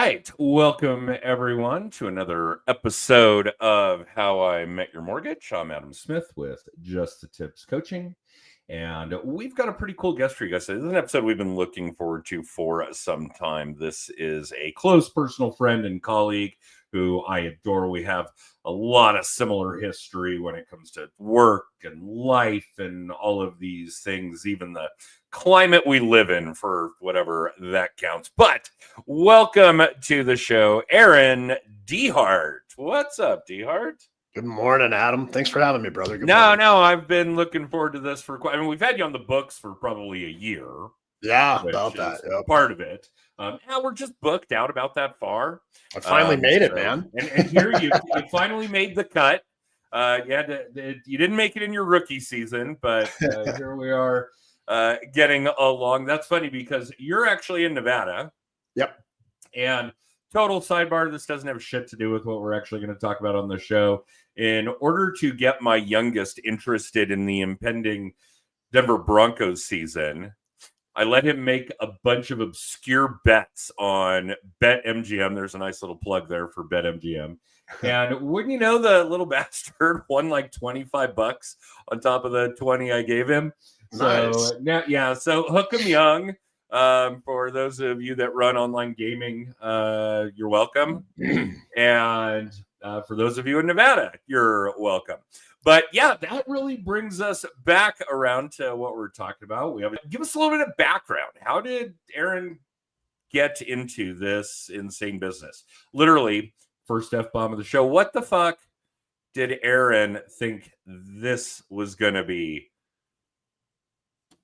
right. Welcome, everyone, to another episode of How I Met Your Mortgage. I'm Adam Smith with Just the Tips Coaching. And we've got a pretty cool guest for you guys. This is an episode we've been looking forward to for some time. This is a close personal friend and colleague who I adore. We have a lot of similar history when it comes to work and life and all of these things, even the climate we live in, for whatever that counts. But welcome to the show, Aaron Dehart. What's up, Dehart? Good morning, Adam. Thanks for having me, brother. Good No, morning. I've been looking forward to this for quite. I mean, we've had you on the books for probably a year. Yeah, about that. Yep. Part of it. Now we're just booked out about that far. I finally made it, man. And here you finally made the cut. You didn't make it in your rookie season, but here we are getting along. That's funny because you're actually in Nevada. Yep. And total sidebar, this doesn't have shit to do with what we're actually going to talk about on the show. In order to get my youngest interested in the impending Denver Broncos season, I let him make a bunch of obscure bets on BetMGM. There's a nice little plug there for BetMGM. And wouldn't you know, the little bastard won like $25 on top of the 20 I gave him. Nice. So hook 'em young. For those of you that run online gaming, you're welcome. And for those of you in Nevada, you're welcome. But yeah, that really brings us back around to what we're talking about. Give us a little bit of background. How did Aaron get into this insane business? Literally, first F-bomb of the show. What the fuck did Aaron think this was going to be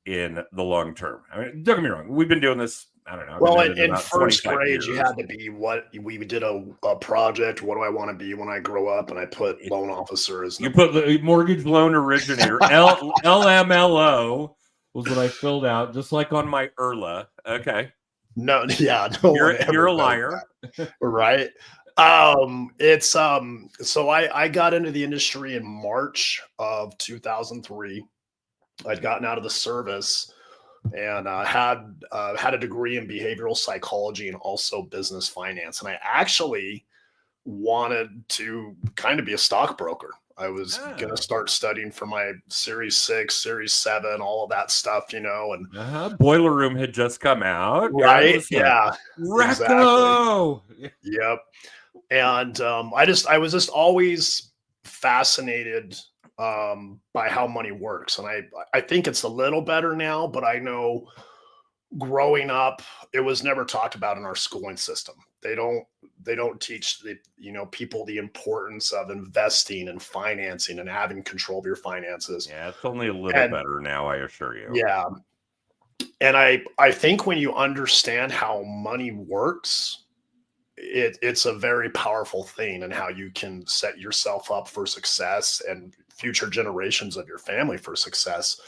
in the long term? I mean, don't get me wrong. We've been doing this, I don't know. Well, in first grade, you had to be what we did a project. What do I want to be when I grow up? And I put loan officer as you put the mortgage loan originator. LMLO was what I filled out, just like on my IRLA. Okay. No, You're a liar, right? So I got into the industry in March of 2003. I'd gotten out of the service and had a degree in behavioral psychology and also business finance. And I actually wanted to kind of be a stockbroker. I was going to start studying for my Series 6, Series 7, all of that stuff, and Boiler Room had just come out. Right. Yeah. Recto. Exactly. Yep. And I was just always fascinated by how money works. And I think it's a little better now, but I know growing up, it was never talked about in our schooling system. They don't teach people the importance of investing and financing and having control of your finances. Yeah, it's only a little better now, I assure you. Yeah. And I think when you understand how money works, it's a very powerful thing, and how you can set yourself up for success and future generations of your family for success.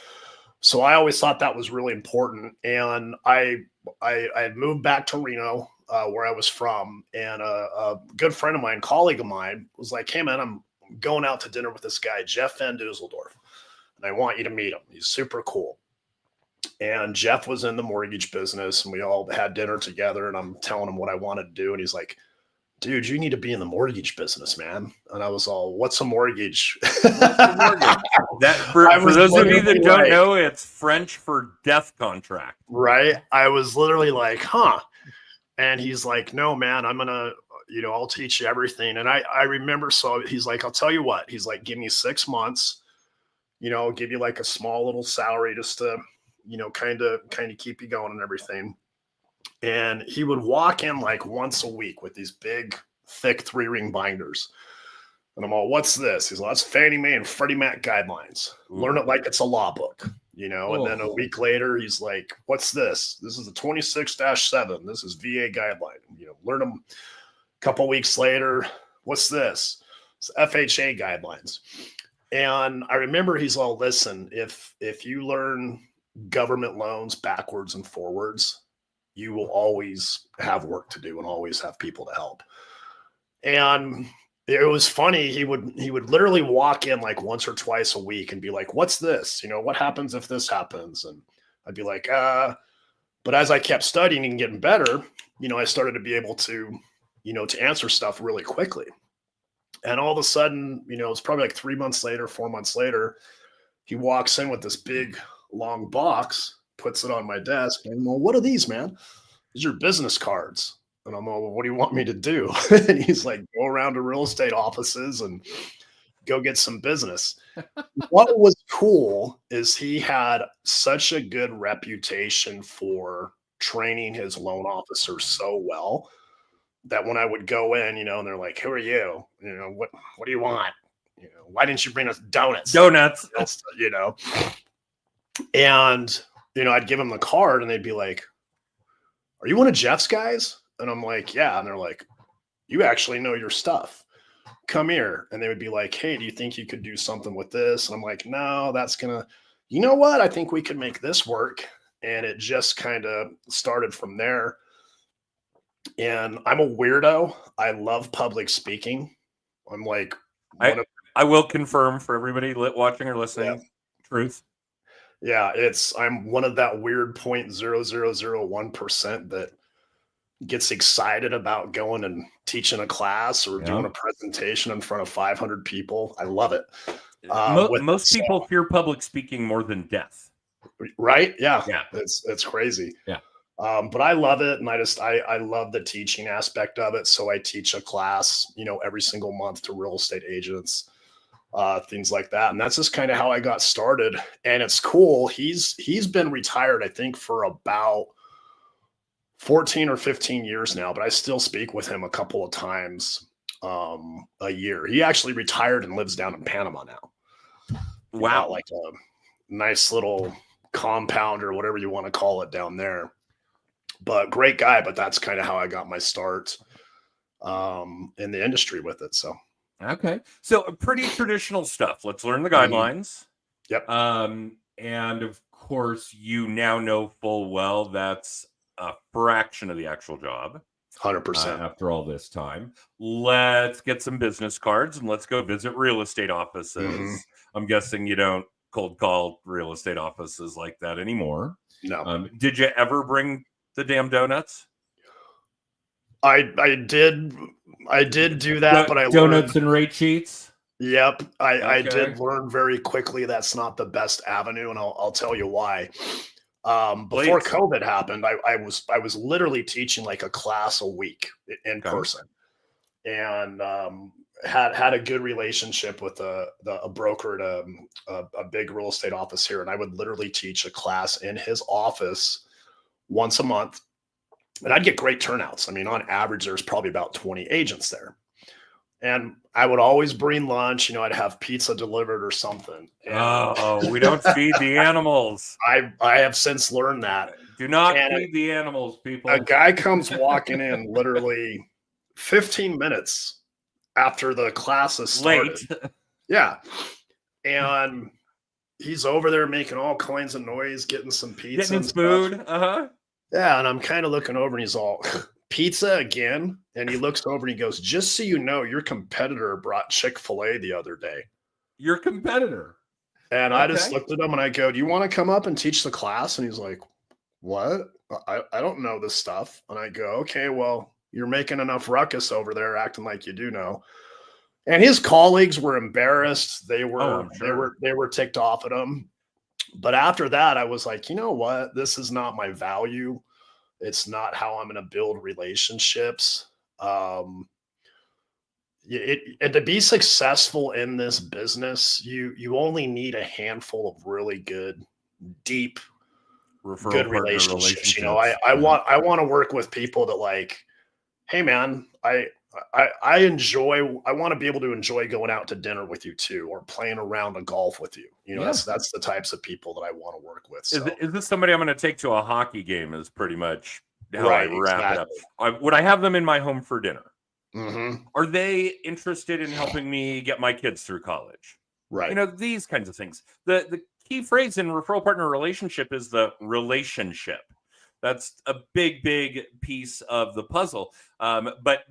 So I always thought that was really important. And I had moved back to Reno, where I was from, and a good friend of mine, colleague of mine, was like, "Hey man, I'm going out to dinner with this guy, Jeff Van Dusseldorf, and I want you to meet him. He's super cool." And Jeff was in the mortgage business, and we all had dinner together, and I'm telling him what I wanted to do. And he's like, "Dude, you need to be in the mortgage business, man." And I was all, "What's a mortgage?" For those of you that don't know, it's French for death contract. Right. I was literally like, huh. And he's like, "No, man, I'm going to, I'll teach you everything." And I remember, so he's like, "I'll tell you what." He's like, "Give me 6 months, I'll give you like a small little salary just to, kind of keep you going and everything." And he would walk in like once a week with these big, thick 3-ring binders. And I'm all, "What's this?" He's like, "That's Fannie Mae and Freddie Mac guidelines. Learn it like it's a law book, And then a week later, he's like, "What's this? This is a 26-7. This is VA guideline. Learn them." A couple weeks later, "What's this?" It's FHA guidelines. And I remember he's all, "Listen, if you learn government loans backwards and forwards, you will always have work to do and always have people to help." And it was funny. He would literally walk in like once or twice a week and be like, "What's this? What happens if this happens?" And I'd be like, But as I kept studying and getting better, I started to be able to to answer stuff really quickly. And all of a sudden, it's probably like 3 months later, 4 months later, he walks in with this big long box, puts it on my desk, and I'm, well, what are these, man? These are business cards. And I'm, well, what do you want me to do? And he's like, go around to real estate offices and go get some business. What was cool is he had such a good reputation for training his loan officers so well that when I would go in, and they're like, who are you? What do you want? Why didn't you bring us donuts? Donuts. And, I'd give them the card and they'd be like, are you one of Jeff's guys? And I'm like, yeah. And they're like, you actually know your stuff. Come here. And they would be like, hey, do you think you could do something with this? And I'm like, no, that's you know what? I think we could make this work. And it just kind of started from there. And I'm a weirdo. I love public speaking. I'm like, I will confirm for everybody watching or listening. Yeah. Truth. Yeah, I'm one of that weird 0.0001% that gets excited about going and teaching a class or doing a presentation in front of 500 people. I love it. Most people fear public speaking more than death. Right? Yeah. Yeah. It's crazy. Yeah. But I love it. And I love the teaching aspect of it. So I teach a class, every single month to real estate agents, things like that. And that's just kind of how I got started. And it's cool. He's been retired, I think, for about 14 or 15 years now, but I still speak with him a couple of times a year. He actually retired and lives down in Panama now. Wow. Like a nice little compound or whatever you want to call it down there. But great guy. But that's kind of how I got my start in the industry with it. So. Okay. So pretty traditional stuff. Let's learn the guidelines. Yep. And of course, you now know full well that's a fraction of the actual job. 100%. After all this time, let's get some business cards and let's go visit real estate offices. Mm-hmm. I'm guessing you don't cold call real estate offices like that anymore. No. Did you ever bring the damn donuts? I did do that, but I donuts and rate sheets. Yep. I did learn very quickly that's not the best avenue, and I'll tell you why. Before COVID happened, I was literally teaching like a class a week in person, and had a good relationship with a broker at a big real estate office here, and I would literally teach a class in his office once a month. And I'd get great turnouts. I mean, on average, there's probably about 20 agents there. And I would always bring lunch. I'd have pizza delivered or something. And we don't feed the animals. I have since learned that. Do not feed the animals, people. A guy comes walking in literally 15 minutes after the class is started. Late. Yeah. And he's over there making all kinds of noise, getting some pizza. Getting his food. Uh-huh. Yeah, and I'm kind of looking over and he's all, pizza again? And he looks over and he goes, just so you know, your competitor brought Chick-fil-A the other day. Your competitor? And I just looked at him and I go, do you want to come up and teach the class? And he's like, what? I don't know this stuff. And I go, okay, well, you're making enough ruckus over there acting like you do know. And his colleagues were embarrassed. They were they were ticked off at him. But after that, I was like, you know what? This is not my value. It's not how I'm going to build relationships. And to be successful in this business, you only need a handful of really good, deep, good relationships. I want to work with people that like, hey man, I want to be able to enjoy going out to dinner with you too, or playing around a golf with you. That's the types of people that I want to work with. So. Is this somebody I'm going to take to a hockey game? Is pretty much how I wrap it up. Would I have them in my home for dinner? Mm-hmm. Are they interested in helping me get my kids through college? Right. These kinds of things. The key phrase in referral partner relationship is the relationship. That's a big piece of the puzzle. But,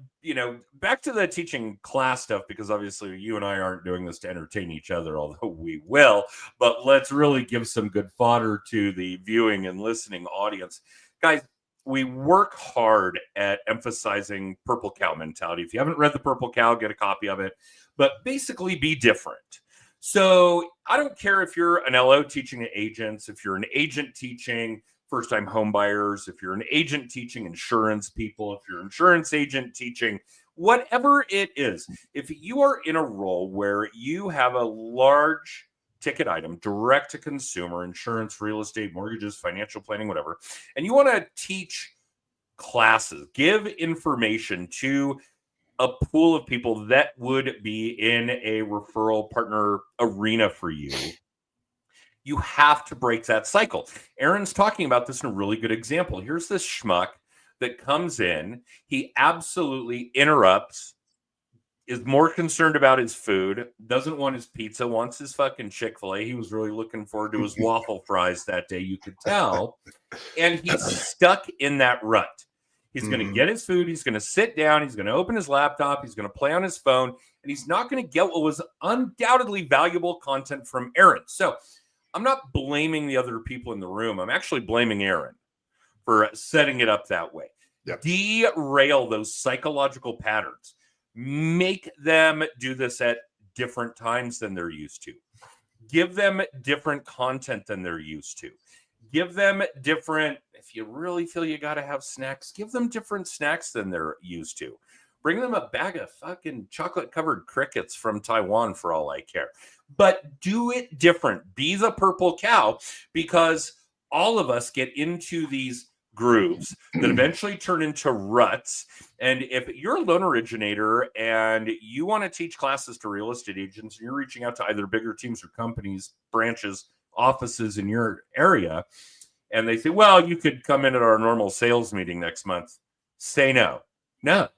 back to the teaching class stuff, because obviously you and I aren't doing this to entertain each other, although we will. But let's really give some good fodder to the viewing and listening audience. Guys, we work hard at emphasizing purple cow mentality. If you haven't read the Purple Cow, get a copy of it. But basically, be different. So I don't care if you're an LO teaching to agents, if you're an agent teaching first-time home buyers, if you're an agent teaching insurance people, if you're an insurance agent teaching, whatever it is, if you are in a role where you have a large ticket item, direct to consumer, insurance, real estate, mortgages, financial planning, whatever, and you want to teach classes, give information to a pool of people that would be in a referral partner arena for you, you have to break that cycle. Aaron's talking about this in a really good example. Here's this schmuck that comes in. He absolutely interrupts, is more concerned about his food, doesn't want his pizza, wants his fucking Chick-fil-A. He was really looking forward to his waffle fries that day, you could tell. And he's stuck in that rut. He's going to get his food. He's going to sit down. He's going to open his laptop. He's going to play on his phone. And he's not going to get what was undoubtedly valuable content from Aaron. So I'm not blaming the other people in the room. I'm actually blaming Aaron for setting it up that way. Yep. Derail those psychological patterns. Make them do this at different times than they're used to. Give them different content than they're used to. Give them different, if you really feel you got to have snacks, give them different snacks than they're used to. Bring them a bag of fucking chocolate-covered crickets from Taiwan for all I care. But do it different. Be the purple cow, because all of us get into these grooves that eventually turn into ruts. And if you're a loan originator and you want to teach classes to real estate agents, and you're reaching out to either bigger teams or companies, branches, offices in your area, and they say, well, you could come in at our normal sales meeting next month, say no. No,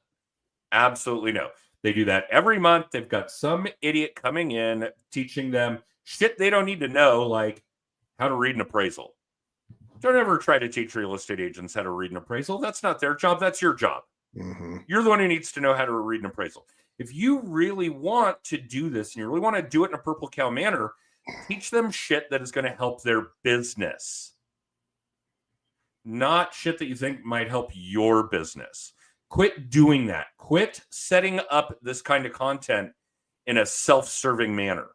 absolutely no. They do that every month. They've got some idiot coming in teaching them shit they don't need to know, like how to read an appraisal. Don't ever try to teach real estate agents how to read an appraisal. That's not their job. That's your job. You're the one who needs to know how to read an appraisal. If you really want to do this and you really want to do it in a purple cow manner, teach them shit that is going to help their business, not shit that you think might help your business. Quit doing that. Quit setting up this kind of content in a self-serving manner.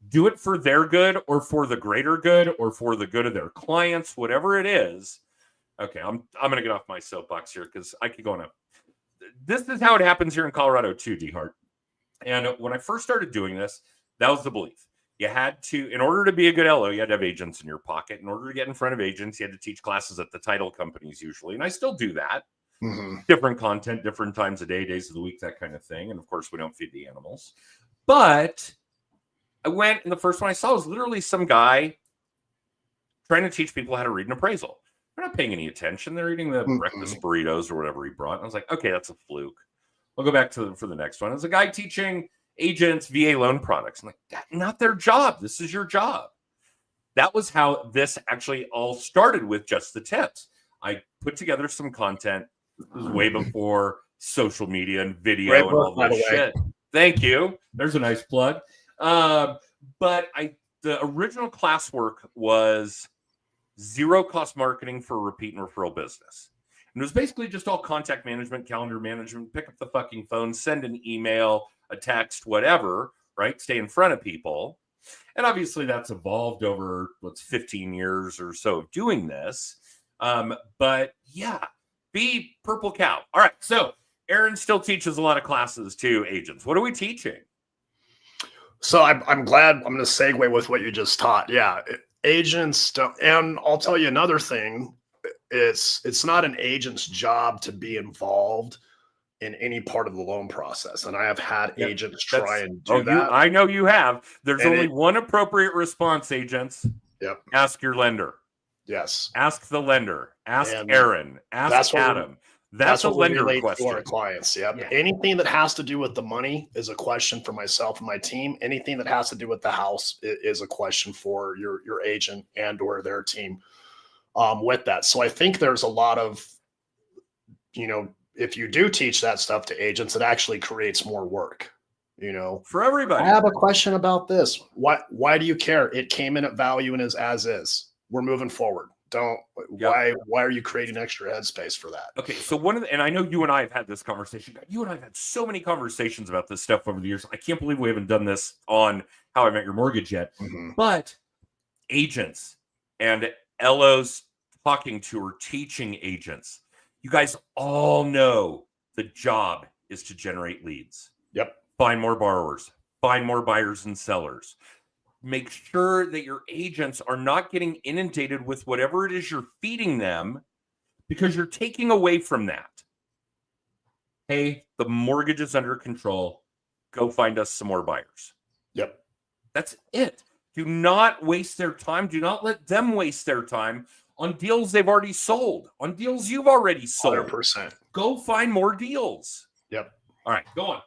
Do it for their good or for the greater good or for the good of their clients, whatever it is. Okay, I'm going to get off my soapbox here because I could go on. This is how it happens here in Colorado too, Dehart. And when I first started doing this, that was the belief. You had to, in order to be a good LO, you had to have agents in your pocket. In order to get in front of agents, you had to teach classes at the title companies usually. And I still do that. Different content, different times of day, days of the week, that kind of thing. And of course, we don't feed the animals. But I went, and the first one I saw was literally some guy trying to teach people how to read an appraisal. They're not paying any attention. They're eating the breakfast burritos or whatever he brought. And I was like, okay, that's a fluke. I'll go back to for the next one. There's a guy teaching agents VA loan products. I'm like, that's not their job. This is your job. That was how this actually all started, with just the tips. I put together some content. It was way before social media and video and all that shit. Thank you. There's a nice plug. But the original classwork was zero cost marketing for repeat and referral business. And it was basically just all contact management, calendar management, pick up the fucking phone, send an email, a text, whatever, right? Stay in front of people. And obviously that's evolved over 15 years or so of doing this. But yeah, be purple cow. All right. So Aaron still teaches a lot of classes to agents. What are we teaching? So I'm glad. I'm going to segue with what you just taught. Yeah. Agents don't, and I'll tell you another thing. It's not an agent's job to be involved in any part of the loan process. And I have had agents try and do that. I know you have. There's only one appropriate response, agents. Yep. Ask your lender. Yes. Ask the lender. Ask Aaron. Ask Adam. That's a lender question. To our clients. Yep. Yeah. Anything that has to do with the money is a question for myself and my team. Anything that has to do with the house is a question for your agent and or their team with that. So I think there's a lot of, if you do teach that stuff to agents, it actually creates more work, for everybody. I have a question about this. Why do you care? It came in at value and is as is. We're moving forward. Don't. Yep. Why are you creating extra headspace for that? Okay, so and I know you and I have had this conversation. You and I have had so many conversations about this stuff over the years. I can't believe we haven't done this on How I Met Your Mortgage yet. Mm-hmm. But agents and LOs talking to or teaching agents, you guys all know the job is to generate leads. Yep. Find more borrowers, find more buyers and sellers. Make sure that your agents are not getting inundated with whatever it is you're feeding them, because you're taking away from that. Hey, the mortgage is under control. Go find us some more buyers. Yep. That's it. Do not waste their time. Do not let them waste their time on deals they've already sold, on deals you've already sold. 100%. Go find more deals. Yep. All right, go on.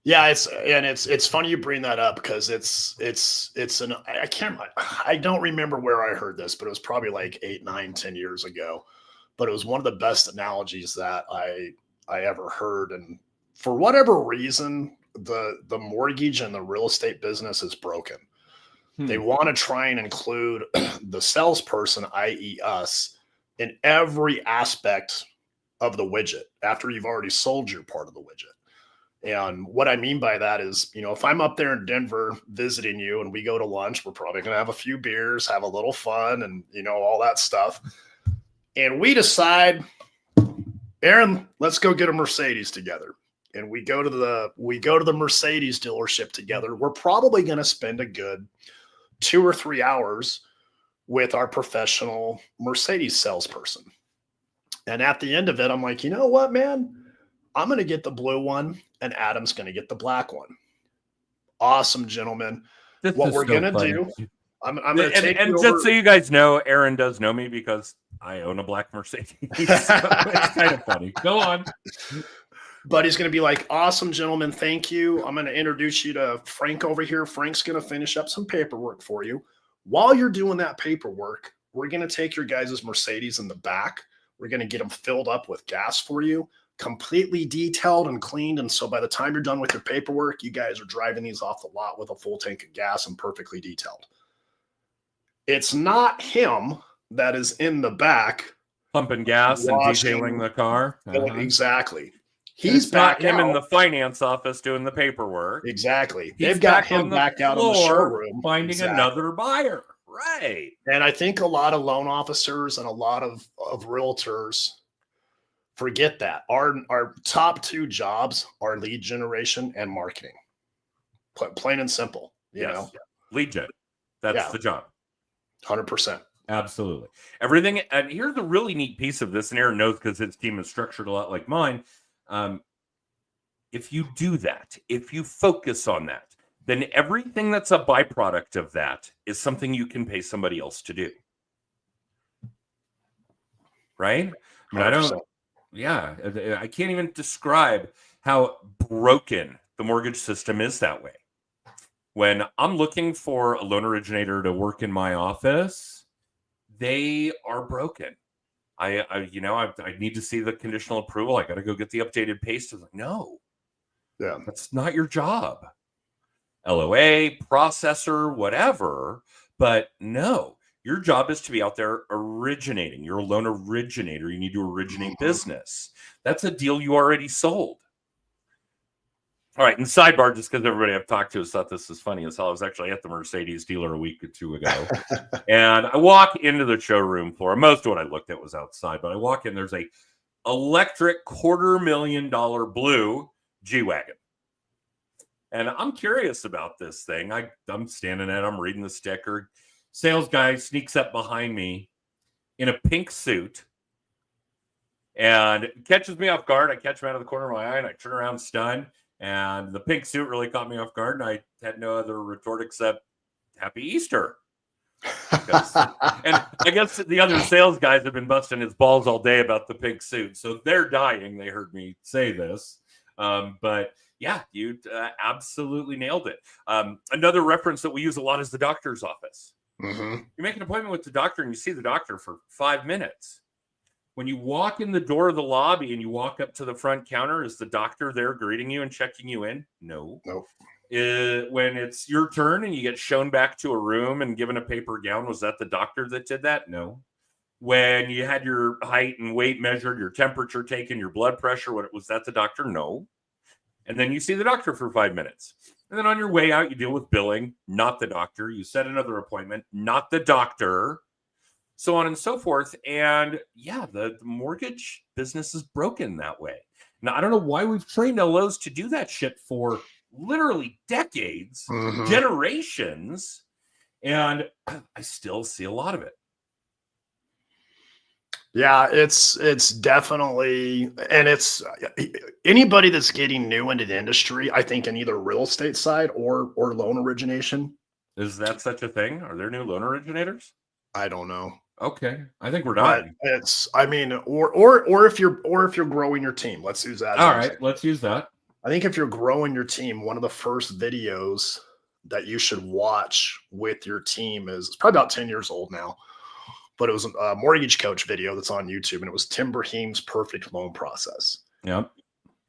Yeah, it's funny you bring that up, because I don't remember where I heard this, but it was probably like 8, 9, 10 years ago. But it was one of the best analogies that I ever heard. And for whatever reason, the mortgage and the real estate business is broken. They want to try and include the salesperson, i.e. us, in every aspect of the widget after you've already sold your part of the widget. And what I mean by that is, if I'm up there in Denver visiting you and we go to lunch, we're probably going to have a few beers, have a little fun, and, all that stuff. And we decide, Aaron, let's go get a Mercedes together. And we go to the Mercedes dealership together. We're probably going to spend a good 2 or 3 hours with our professional Mercedes salesperson. And at the end of it, I'm like, you know what, man? I'm going to get the blue one and Adam's going to get the black one. Awesome, gentlemen. What we're going to do, I'm going to take and just over. So you guys know, Aaron does know me because I own a black Mercedes. So it's kind of funny. Go on. But he's going to be like, awesome, gentlemen. Thank you. I'm going to introduce you to Frank over here. Frank's going to finish up some paperwork for you. While you're doing that paperwork, we're going to take your guys' Mercedes in the back. We're going to get them filled up with gas for you, completely detailed and cleaned. And so by the time you're done with your paperwork, you guys are driving these off the lot with a full tank of gas and perfectly detailed. It's not him that is in the back pumping gas and detailing the car. Exactly. He's back him in the finance office doing the paperwork. Exactly. They've got him back out in the showroom finding another buyer. Right. And I think a lot of loan officers and a lot of realtors forget that. Our top 2 jobs are lead generation and marketing. Plain and simple. You know? Lead gen. That's the job. 100%. Absolutely. Everything. And here's the really neat piece of this, and Aaron knows because his team is structured a lot like mine. If you do that, if you focus on that, then everything that's a byproduct of that is something you can pay somebody else to do. Right? I mean, I can't even describe how broken the mortgage system is that way. When I'm looking for a loan originator to work in my office, they are broken. I need to see the conditional approval. I got to go get the updated pay stubs. Like, no, that's not your job. LOA, processor, whatever. But no, your job is to be out there originating. You're a loan originator. You need to originate business. That's a deal you already sold. All right, and sidebar, just because everybody I've talked to has thought this is funny as hell. I was actually at the Mercedes dealer a week or 2 ago, and I walk into the showroom floor. Most of what I looked at was outside, but I walk in, there's a electric $250,000 blue G-Wagon. And I'm curious about this thing. I'm standing at it, I'm reading the sticker. Sales guy sneaks up behind me in a pink suit and catches me off guard. I catch him out of the corner of my eye, and I turn around stunned. And the pink suit really caught me off guard, and I had no other retort except Happy Easter. And I guess the other sales guys have been busting his balls all day about the pink suit. So they're dying. They heard me say this. But yeah, you absolutely nailed it. Another reference that we use a lot is the doctor's office. Mm-hmm. You make an appointment with the doctor and you see the doctor for 5 minutes. When you walk in the door of the lobby and you walk up to the front counter, is the doctor there greeting you and checking you in? No. Nope. When it's your turn and you get shown back to a room and given a paper gown, was that the doctor that did that? No. when you had your height and weight measured, your temperature taken, your blood pressure, what was that the doctor? No. And then you see the doctor for 5 minutes. And then on your way out, you deal with billing, not the doctor. You set another appointment, not the doctor, so on and so forth. And yeah, the mortgage business is broken that way. Now, I don't know why we've trained LOs to do that shit for literally decades, generations, and I still see a lot of it. Yeah, it's definitely, and it's anybody that's getting new into the industry, I think in either real estate side or loan origination. Is that such a thing? Are there new loan originators? I don't know. Okay, I think we're But done. it's, I mean, or if you're growing your team, let's use that. All right, let's use that. I think if you're growing your team, one of the first videos that you should watch with your team is, it's probably about 10 years old now, but it was a mortgage coach video that's on YouTube, and it was Tim Brahim's perfect loan process. Yep.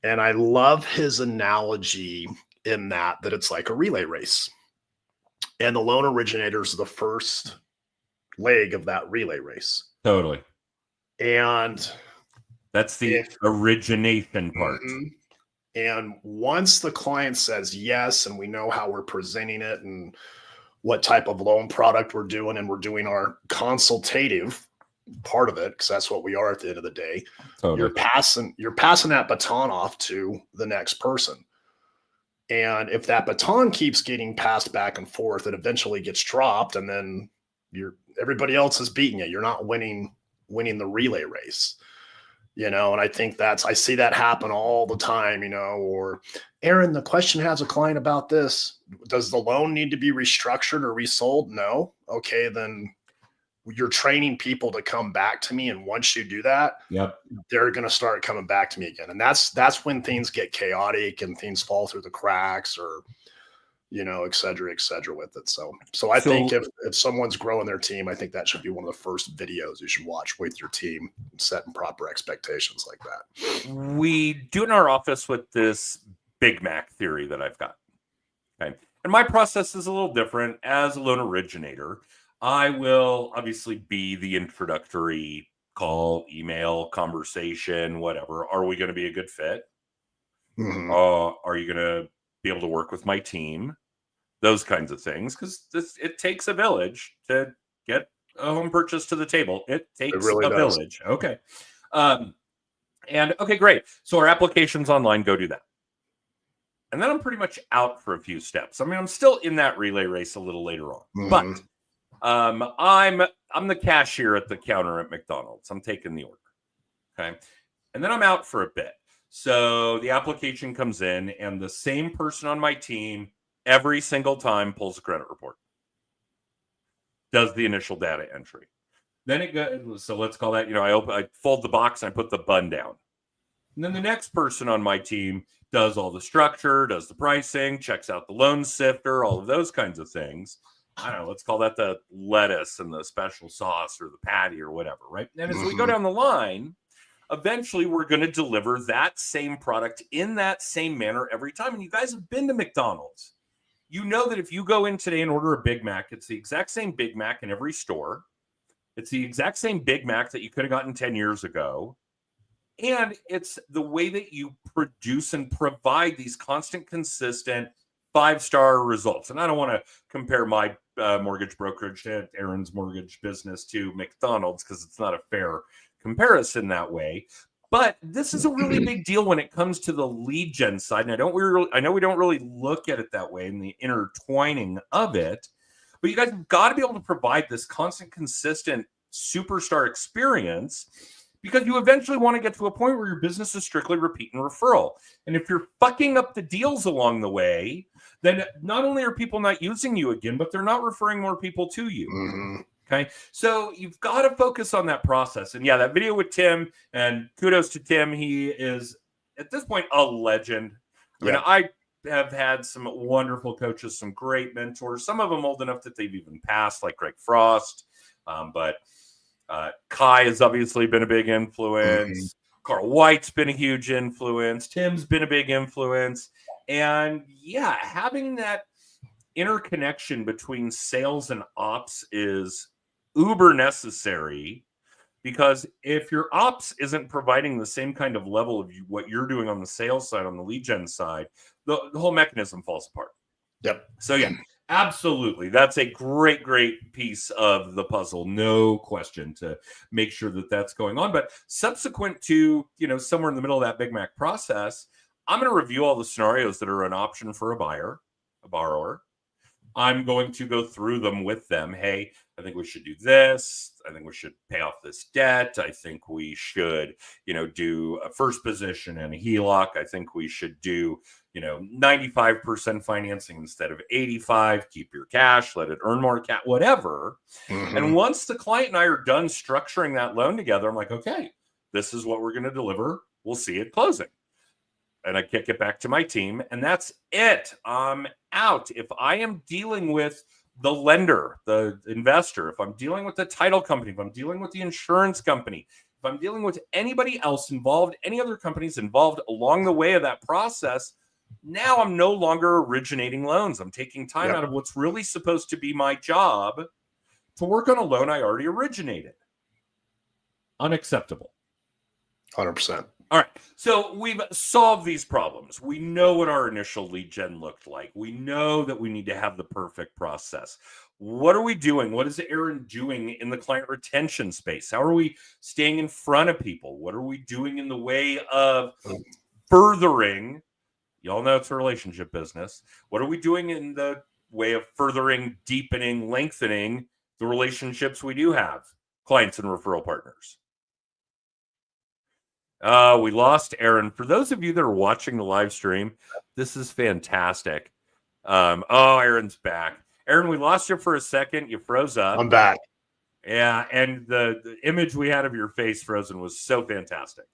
And I love his analogy in that it's like a relay race. And the loan originators are the first leg of that relay race. Totally. And that's the origination part. And once the client says yes, and we know how we're presenting it and what type of loan product we're doing, and we're doing our consultative part of it, because that's what we are at the end of the day. Totally. You're passing that baton off to the next person. And if that baton keeps getting passed back and forth, it eventually gets dropped, and then everybody else is beating you. You're not winning the relay race. And I think I see that happen all the time, or Aaron, the question has a client about this. Does the loan need to be restructured or resold? No. Okay, then you're training people to come back to me. And once you do that, they're going to start coming back to me again. And that's when things get chaotic and things fall through the cracks, or, et cetera with it. So I think if someone's growing their team, I think that should be one of the first videos you should watch with your team, setting proper expectations like that. We do in our office with this Big Mac theory that I've got. Okay. And my process is a little different. As a loan originator, I will obviously be the introductory call, email, conversation, whatever. Are we going to be a good fit? Are you going to be able to work with my team? Those kinds of things, because it takes a village to get a home purchase to the table. It takes a village. Okay. And okay, great. So our application's online, go do that. And then I'm pretty much out for a few steps. I mean, I'm still in that relay race a little later on, but I'm the cashier at the counter at McDonald's. I'm taking the order. Okay. And then I'm out for a bit. So the application comes in, and the same person on my team every single time pulls a credit report, does the initial data entry. Then it goes, so let's call that, I fold the box and I put the bun down. And then the next person on my team does all the structure, does the pricing, checks out the loan sifter, all of those kinds of things. I don't know, let's call that the lettuce and the special sauce or the patty or whatever, right? And as we go down the line, eventually we're going to deliver that same product in that same manner every time. And you guys have been to McDonald's. You know that if you go in today and order a Big Mac, it's the exact same Big Mac in every store. It's the exact same Big Mac that you could have gotten 10 years ago. And it's the way that you produce and provide these constant, consistent 5-star results. And I don't want to compare my mortgage brokerage to Aaron's mortgage business to McDonald's, because it's not a fair comparison that way. But this is a really big deal when it comes to the lead gen side. And I know we don't really look at it that way in the intertwining of it, but you guys have got to be able to provide this constant, consistent superstar experience, because you eventually want to get to a point where your business is strictly repeat and referral. And if you're fucking up the deals along the way, then not only are people not using you again, but they're not referring more people to you. Okay. So you've got to focus on that process. And yeah, that video with Tim, and kudos to Tim. He is at this point a legend. I mean, I have had some wonderful coaches, some great mentors, some of them old enough that they've even passed, like Greg Frost. But Kai has obviously been a big influence. Carl White's been a huge influence. Tim's been a big influence. And yeah, having that interconnection between sales and ops is uber necessary Because if your ops isn't providing the same kind of level of what you're doing on the sales side, on the lead gen side, the whole mechanism falls apart. Yep. So yeah, absolutely. That's a great piece of the puzzle. No question, to make sure that that's going on. But subsequent to, somewhere in the middle of that Big Mac process, I'm going to review all the scenarios that are an option for a borrower. I'm going to go through them with them. Hey, I think we should do this. I think we should pay off this debt. I think we should, do a first position and a HELOC. I think we should do, 95% financing instead of 85. Keep your cash, let it earn more cash, whatever. Mm-hmm. And once the client and I are done structuring that loan together, I'm like, okay, this is what we're going to deliver. We'll see it closing. And I kick it back to my team, and that's it. I'm out. If I am dealing with the lender, the investor, if I'm dealing with the title company, if I'm dealing with the insurance company, if I'm dealing with anybody else involved, any other companies involved along the way of that process, now I'm no longer originating loans. I'm taking time out of what's really supposed to be my job to work on a loan I already originated. Unacceptable. 100%. All right, so we've solved these problems. We know what our initial lead gen looked like. We know that we need to have the perfect process. What are we doing? What is Aaron doing in the client retention space? How are we staying in front of people? What are we doing in the way of furthering? Y'all know it's a relationship business. What are we doing in the way of furthering, deepening, lengthening the relationships we do have, clients and referral partners? We lost Aaron. For those of you that are watching the live stream, this is fantastic. Aaron's back. Aaron, we lost you for a second. You froze up. I'm back. Yeah, and the image we had of your face frozen was so fantastic.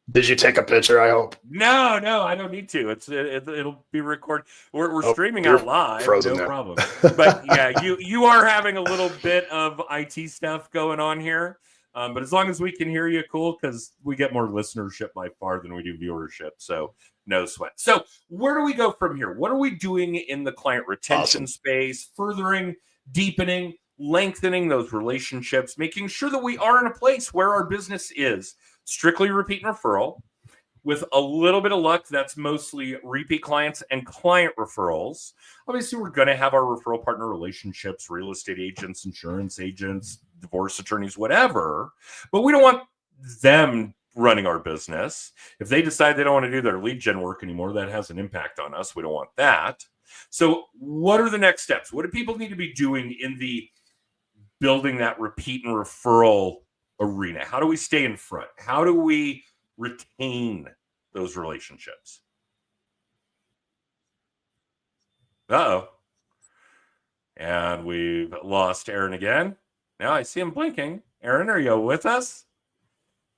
Did you take a picture, I hope? No, I don't need to. It'll be recorded. We're streaming out live. Frozen no now. Problem. But yeah, you are having a little bit of IT stuff going on here. But as long as we can hear you, cool, because we get more listenership by far than we do viewership. So no sweat. So where do we go from here? What are we doing in the client retention space, furthering, deepening, lengthening those relationships, making sure that we are in a place where our business is strictly repeat and referral. With a little bit of luck, that's mostly repeat clients and client referrals. Obviously, we're going to have our referral partner relationships, real estate agents, insurance agents, divorce attorneys, whatever. But we don't want them running our business. If they decide they don't want to do their lead gen work anymore, that has an impact on us. We don't want that. So what are the next steps? What do people need to be doing in the building that repeat and referral arena? How do we stay in front? How do we retain those relationships? And we've lost Aaron again. Now I see him blinking. Aaron, are you with us?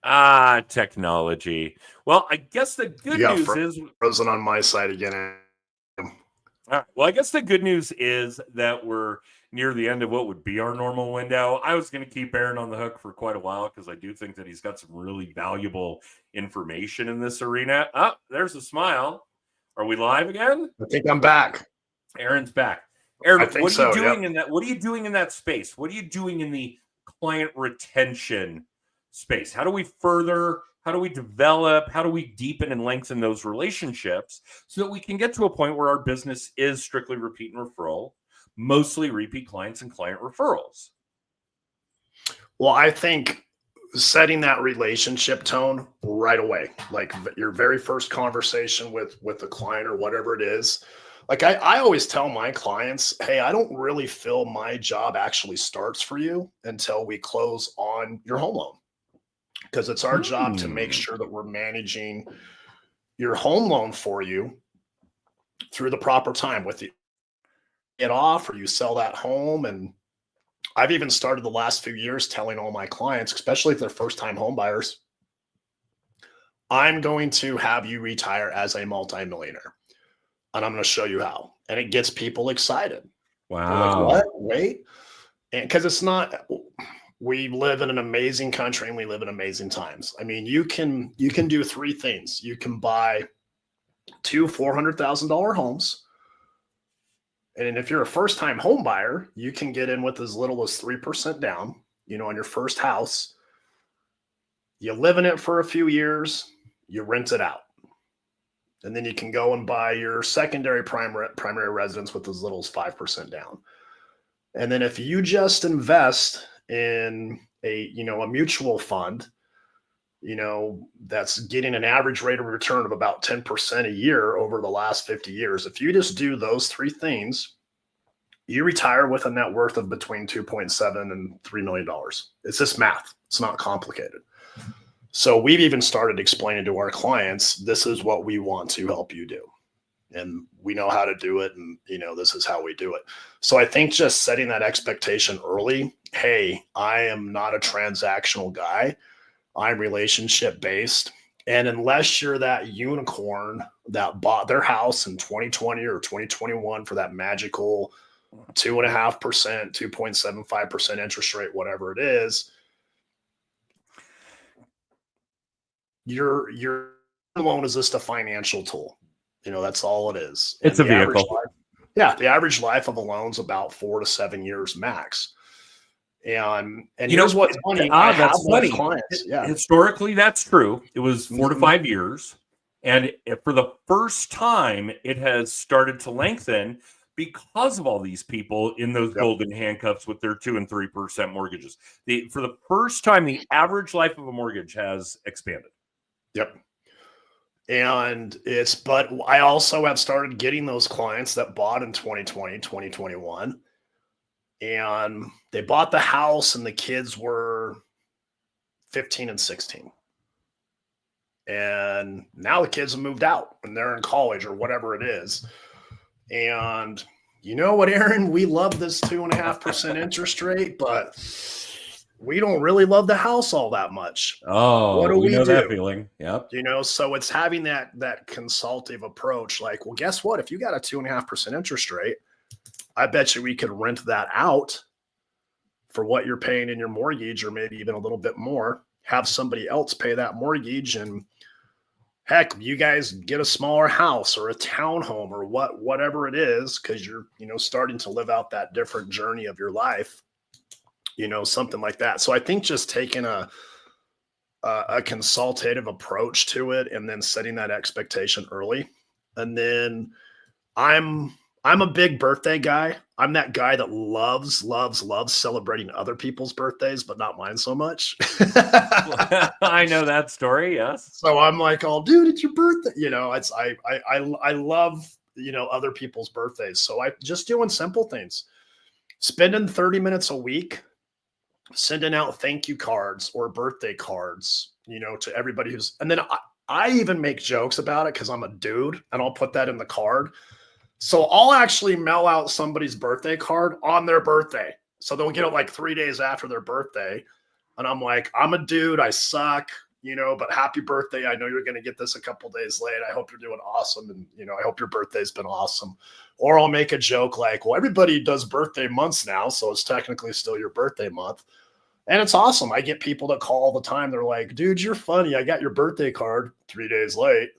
Technology. Well, I guess the good news is frozen on my side again. All right. Well, I guess the good news is that we're near the end of what would be our normal window. I was going to keep Aaron on the hook for quite a while because I do think that he's got some really valuable information in this arena. There's a smile. Are we live again? I think I'm back. Aaron's back. Aaron, what are you doing in that? What are you doing in that space? What are you doing in the client retention space? How do we further? How do we develop? How do we deepen and lengthen those relationships so that we can get to a point where our business is strictly repeat and referral, mostly repeat clients and client referrals? Well, I think setting that relationship tone right away, like your very first conversation with the client or whatever it is. Like I always tell my clients, hey, I don't really feel my job actually starts for you until we close on your home loan. Because it's our job to make sure that we're managing your home loan for you through the proper time with you get off or you sell that home. And I've even started the last few years telling all my clients, especially if they're first-time home buyers, I'm going to have you retire as a multimillionaire. And I'm going to show you how. And it gets people excited. Wow. They're like, what? Wait. And because it's not, we live in an amazing country and we live in amazing times. I mean, you can do three things. You can buy two $400,000 homes. And if you're a first-time home buyer, you can get in with as little as 3% down. on your first house. You live in it for a few years, you rent it out. And then you can go and buy your secondary primary residence with as little as 5% down. And then if you just invest in a mutual fund, that's getting an average rate of return of about 10% a year over the last 50 years. If you just do those three things, you retire with a net worth of between $2.7 and $3 million. It's just math. It's not complicated. So we've even started explaining to our clients, this is what we want to help you do. And we know how to do it. And, this is how we do it. So I think just setting that expectation early, hey, I am not a transactional guy. I'm relationship based. And unless you're that unicorn that bought their house in 2020 or 2021 for that magical 2.5%, 2.75% interest rate, whatever it is, your loan is just a financial tool. That's all it is. It's a vehicle. The average life of a loan is about 4 to 7 years max. And here's what's funny. That's funny. Clients. Yeah. Historically, that's true. It was 4 to 5 years. And for the first time, it has started to lengthen because of all these people in those golden handcuffs with their 2 and 3% mortgages. For the first time, the average life of a mortgage has expanded. Yep. But I also have started getting those clients that bought in 2020, 2021, and they bought the house and the kids were 15 and 16. And now the kids have moved out and they're in college or whatever it is. And you know what, Aaron, we love this 2.5% interest rate, but we don't really love the house all that much. Oh, what do we know do? That feeling. Yep. So it's having that consultative approach. Like, well, guess what? If you got a 2.5% interest rate, I bet you we could rent that out for what you're paying in your mortgage, or maybe even a little bit more. Have somebody else pay that mortgage, and heck, you guys get a smaller house or a townhome or whatever it is, because you're starting to live out that different journey of your life. Something like that. So I think just taking a consultative approach to it and then setting that expectation early. And then I'm a big birthday guy. I'm that guy that loves celebrating other people's birthdays, but not mine so much. I know that story. Yes. So I'm like, oh, dude, it's your birthday. I love, other people's birthdays. So I just doing simple things, spending 30 minutes a week, sending out thank you cards or birthday cards, to everybody and then I even make jokes about it because I'm a dude, and I'll put that in the card. So I'll actually mail out somebody's birthday card on their birthday. So they'll get it like 3 days after their birthday. And I'm like, I'm a dude, I suck, but happy birthday. I know you're going to get this a couple days late. I hope you're doing awesome. And, I hope your birthday's been awesome. Or I'll make a joke like, well, everybody does birthday months now, so it's technically still your birthday month. And it's awesome. I get people that call all the time. They're like, dude, you're funny. I got your birthday card 3 days late,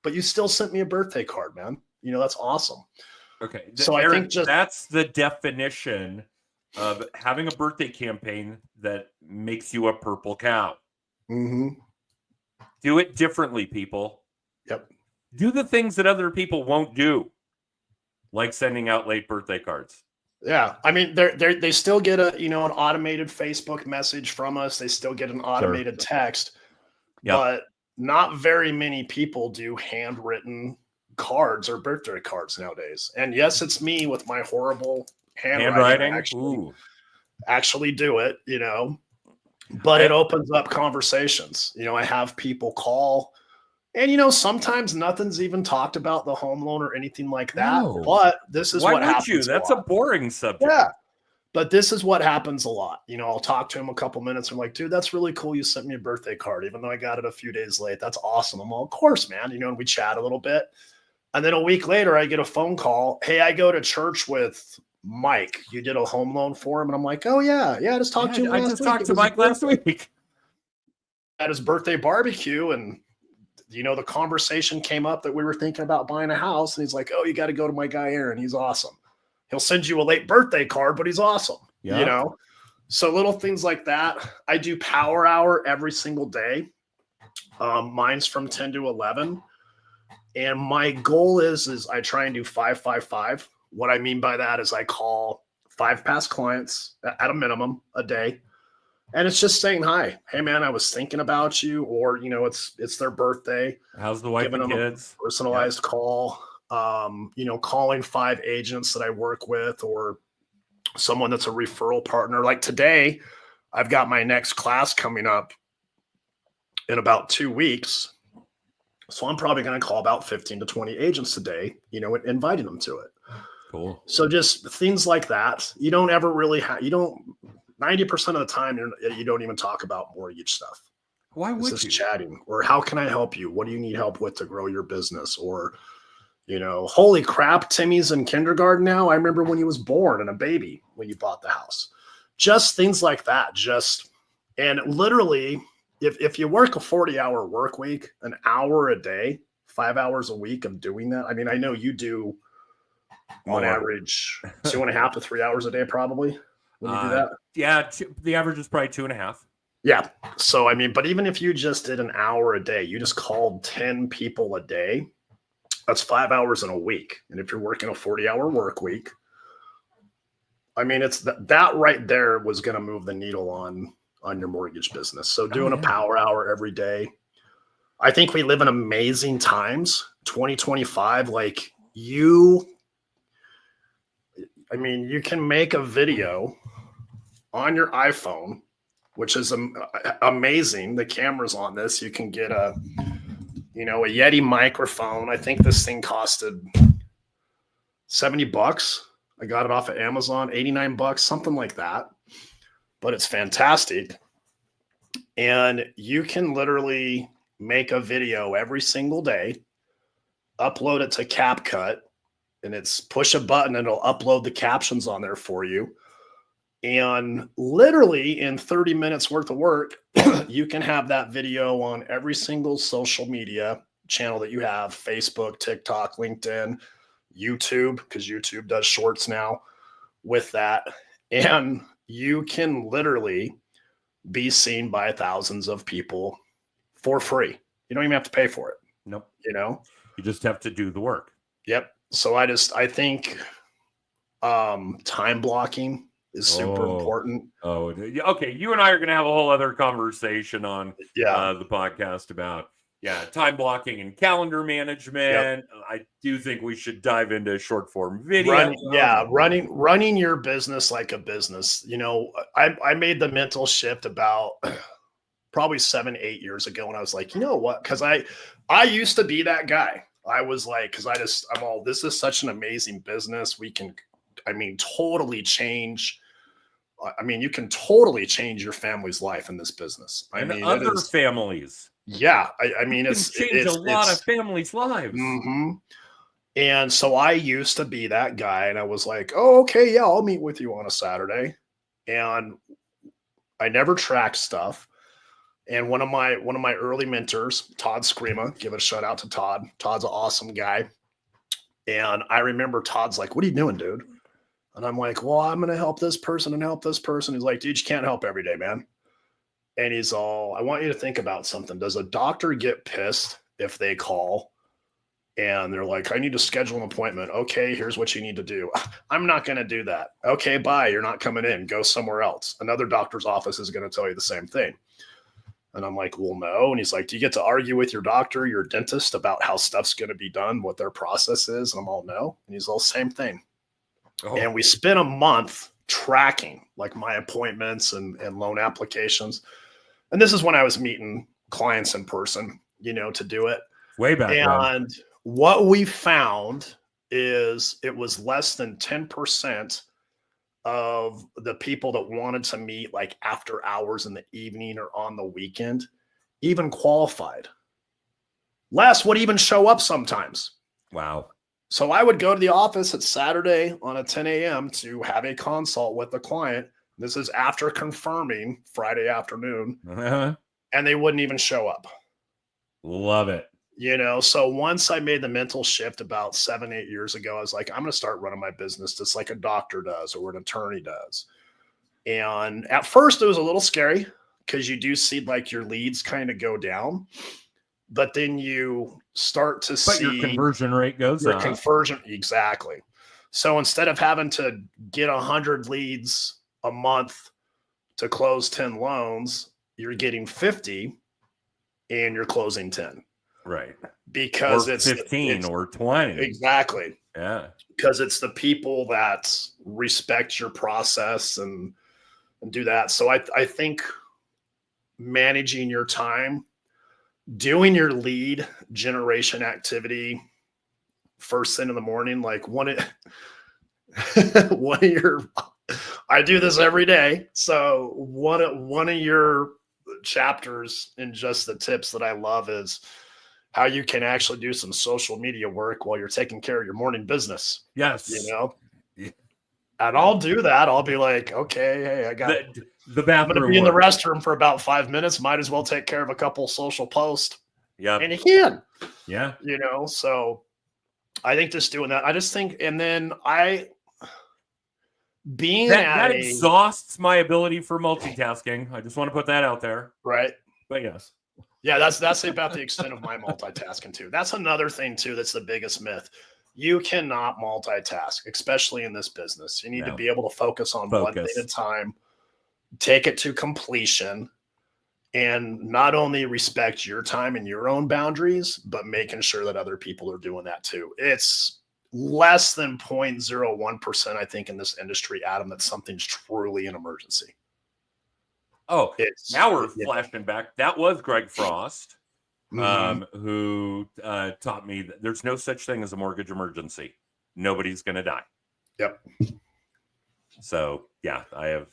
but you still sent me a birthday card, man. That's awesome. Okay. So Aaron, I think that's the definition of having a birthday campaign that makes you a purple cow. Mm-hmm. Do it differently, people. Yep. Do the things that other people won't do, like sending out late birthday cards. Yeah. I mean, they still get an automated Facebook message from us. They still get an automated text, but not very many people do handwritten cards or birthday cards nowadays. And yes, it's me with my horrible handwriting. Actually do it, but it opens up conversations. I have people call, and sometimes nothing's even talked about the home loan or anything like that. No. But this is what happens. That's a boring subject. Yeah. But this is what happens a lot. I'll talk to him a couple minutes. I'm like, dude, that's really cool. You sent me a birthday card, even though I got it a few days late. That's awesome. I'm all, of course, man. And we chat a little bit. And then a week later, I get a phone call. Hey, I go to church with Mike. You did a home loan for him. And I'm like, oh, yeah. I just talked to him last week. I just talked to Mike last week. At his birthday barbecue. And, the conversation came up that we were thinking about buying a house. And he's like, oh, you got to go to my guy, Aaron. He's awesome. He'll send you a late birthday card, but he's awesome. So little things like that. I do power hour every single day. Mine's from 10 to 11. And my goal is I try and do 5-5-5. What I mean by that is I call 5 past clients at a minimum a day. And it's just saying hi. Hey man, I was thinking about you, or it's their birthday. How's the wife Giving and them kids? a personalized call. Calling 5 agents that I work with, or someone that's a referral partner. Like today, I've got my next class coming up in about 2 weeks. So I'm probably going to call about 15 to 20 agents a day, inviting them to it. Cool. So just things like that. You don't ever really 90% of the time, you don't even talk about mortgage stuff. Why would It's you? just chatting, or how can I help you? What do you need help with to grow your business? Or, holy crap, Timmy's in kindergarten now. I remember when he was born and a baby when you bought the house. Just things like that. And literally, if you work a 40-hour work week, an hour a day, 5 hours a week of doing that. I mean, I know you do on average 2.5 to 3 hours a day, probably, when you do that. Yeah, the average is probably 2.5. Yeah. So, I mean, but even if you just did an hour a day, you just called 10 people a day, that's 5 hours in a week. And if you're working a 40-hour work week, I mean, it's that right there was going to move the needle on your mortgage business. So doing a power hour every day. I think we live in amazing times. 2025, you can make a video on your iPhone, which is amazing. The camera's on this. You can get a Yeti microphone. I think this thing costed $70. I got it off of Amazon, $89, something like that. But it's fantastic. And you can literally make a video every single day, upload it to CapCut, and it's push a button and it'll upload the captions on there for you. And literally in 30 minutes worth of work, you can have that video on every single social media channel that you have: Facebook, TikTok, LinkedIn, YouTube, because YouTube does shorts now with that. And you can literally be seen by thousands of people for free. You don't even have to pay for it. Nope. You just have to do the work. Yep. So I think time blocking is super important. Oh, okay. You and I are going to have a whole other conversation on the podcast about time blocking and calendar management. Yep. I do think we should dive into short form video. Running your business like a business. I made the mental shift about probably 7-8 years ago, and I was like, you know what? Because I used to be that guy. I was like, this is such an amazing business. We can, totally change. You can totally change your family's life in this business. Other families. Yeah. It's change a lot of families' lives. Mm-hmm. And so I used to be that guy, and I was like, oh, okay, yeah, I'll meet with you on a Saturday. And I never tracked stuff. And one of my early mentors, Todd Screama, give a shout out to Todd. Todd's an awesome guy. And I remember Todd's like, what are you doing, dude? And I'm like, well, I'm going to help this person and help this person. He's like, dude, you can't help every day, man. And he's all, I want you to think about something. Does a doctor get pissed if they call and they're like, I need to schedule an appointment? Okay, here's what you need to do. I'm not going to do that. Okay, bye. You're not coming in. Go somewhere else. Another doctor's office is going to tell you the same thing. And I'm like, well, no. And he's like, do you get to argue with your doctor, your dentist, about how stuff's going to be done, what their process is? And I'm all, no. And he's all, same thing. Oh. And we spent a month tracking like my appointments and loan applications. And this is when I was meeting clients in person, to do it. Way back then. And what we found is it was less than 10% of the people that wanted to meet like after hours in the evening or on the weekend even qualified. Less would even show up sometimes. Wow. So I would go to the office at Saturday on a 10 a.m. to have a consult with the client. This is after confirming Friday afternoon. Uh-huh. And they wouldn't even show up. Love it. So once I made the mental shift about 7-8 years ago, I was like, I'm going to start running my business just like a doctor does or an attorney does. And at first it was a little scary because you do see like your leads kind of go down, but then you start to But your see conversion rate goes your up. conversion. Exactly. So instead of having to get 100 leads a month to close 10 loans, you're getting 50 and you're closing 10. Right. Because or it's 15 or 20. Exactly. Yeah. Because it's the people that respect your process and do that. So I think managing your time, doing your lead generation activity first thing in the morning, like one of your, I do this every day. So one of your chapters in Just the Tips that I love is how you can actually do some social media work while you're taking care of your morning business. Yes. You know? Yeah. And I'll do that. I'll be like, okay, hey, I got the bathroom. I'm going to be in the restroom for about 5 minutes. Might as well take care of a couple social posts. Yeah. And you can. Yeah. You know, so I think just doing that. I just think, and then that exhausts my ability for multitasking. I just want to put that out there. Right. But yes. Yeah, that's about the extent of my multitasking too. That's another thing too. That's the biggest myth. You cannot multitask, especially in this business. You need to be able to focus on one thing at a time, take it to completion, and not only respect your time and your own boundaries, but making sure that other people are doing that too. It's less than 0.01%, I think, in this industry, Adam, that something's truly an emergency. Oh, now we're flashing back. That was Greg Frost, who taught me that there's no such thing as a mortgage emergency. Nobody's going to die. Yep. So, yeah, I have.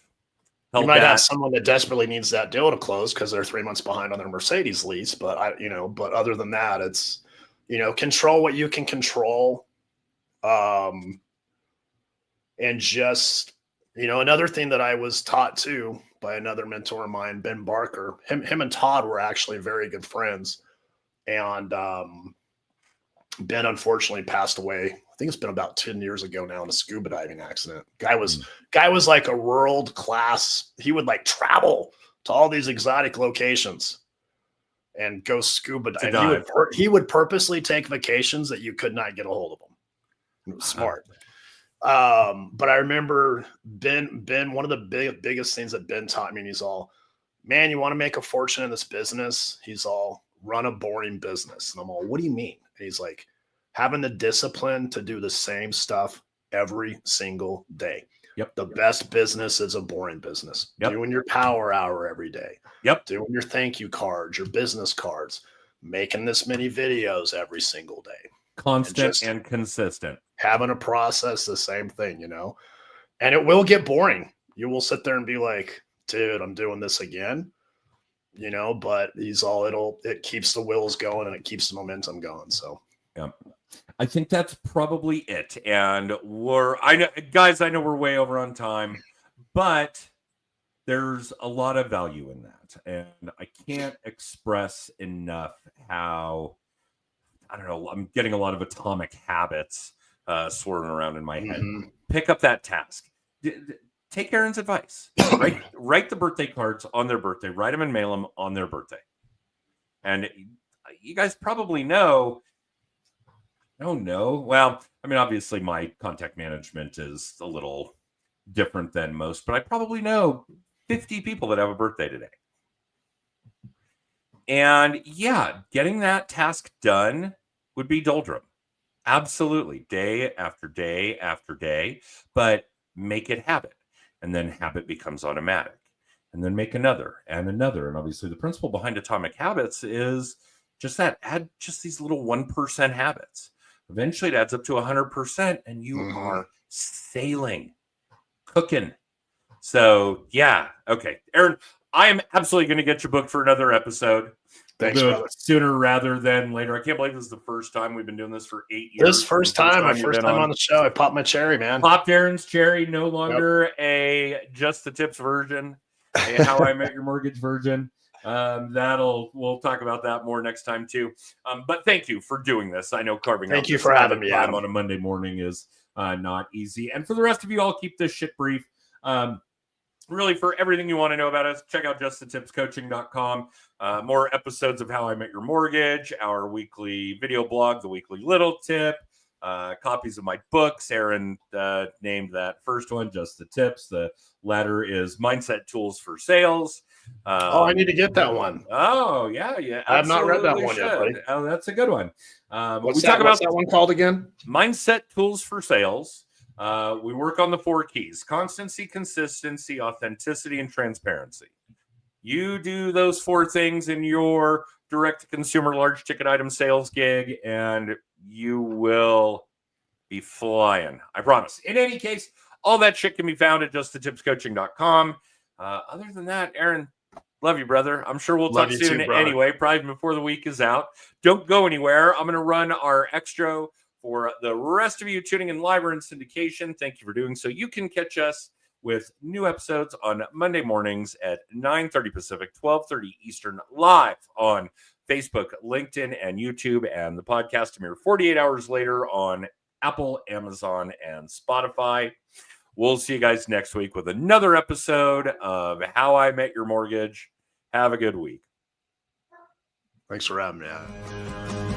You might have someone that desperately needs that deal to close because they're 3 months behind on their Mercedes lease. But but other than that, it's, control what you can control. And just, another thing that I was taught too by another mentor of mine, Ben Barker, him and Todd were actually very good friends. And Ben unfortunately passed away. I think it's been about 10 years ago now in a scuba diving accident. Guy was like a world class. He would like travel to all these exotic locations and go scuba diving. He would purposely take vacations that you could not get a hold of him. It was smart. But I remember Ben, one of the biggest things that Ben taught me, and he's all, man, you want to make a fortune in this business? He's all, run a boring business. And I'm all, what do you mean? And he's like, having the discipline to do the same stuff every single day. Yep. The best business is a boring business. Yep. Doing your power hour every day. Yep. Doing your thank you cards, your business cards, making this many videos every single day. Constant and consistent. Having a process, the same thing, and it will get boring. You will sit there and be like, dude, I'm doing this again, but it keeps the wheels going and it keeps the momentum going. So, yeah, I think that's probably it. And I know we're way over on time, but there's a lot of value in that. And I can't express enough how, I don't know, I'm getting a lot of atomic habits swirling around in my head. Pick up that task. Take Aaron's advice. Write the birthday cards on their birthday. Write them and mail them on their birthday. And you guys probably know. Oh, no. Well, I mean, obviously my contact management is a little different than most, but I probably know 50 people that have a birthday today. And yeah, getting that task done would be doldrum. Absolutely. Day after day after day, but make it habit. And then habit becomes automatic. And then make another and another. And obviously the principle behind atomic habits is just that. Add just these little 1% habits. Eventually it adds up to 100% and you are sailing, cooking. So yeah. Okay. Aaron, I am absolutely going to get you booked for another episode. Thanks, brother. Sooner rather than later. I can't believe this is the first time we've been doing this for 8 years. My first time on the show. I popped my cherry, man. Popped Aaron's cherry. No longer a Just the Tips version, a How I Met Your Mortgage version. We'll talk about that more next time too. But thank you for doing this. I know carving. Thank you for having me, Adam. On a Monday morning is not easy. And for the rest of you, I'll keep this shit brief. really for everything you want to know about us, check out justthetipscoaching.com. More episodes of How I Met Your Mortgage, our weekly video blog, The Weekly Little Tip, copies of my books. Aaron named that first one Just the Tips. The latter is Mindset Tools for Sales. I need to get that one. Oh, yeah. I have not read that one yet, buddy. Oh, that's a good one. What's that one called again? Mindset Tools for Sales. We work on the 4 keys: constancy, consistency, authenticity, and transparency. You do those 4 things in your direct-to-consumer large ticket item sales gig, and you will be flying. I promise. In any case, all that shit can be found at justthetipscoaching.com. Other than that, Aaron, love you, brother. I'm sure we'll talk soon anyway, probably before the week is out. Don't go anywhere. I'm going to run our extra for the rest of you tuning in live or in syndication. Thank you for doing so. You can catch us with new episodes on Monday mornings at 9:30 Pacific, 12:30 Eastern, live on Facebook, LinkedIn, and YouTube, and the podcast a mere 48 hours later on Apple, Amazon, and Spotify. We'll see you guys next week with another episode of How I Met Your Mortgage. Have a good week. Thanks for having me.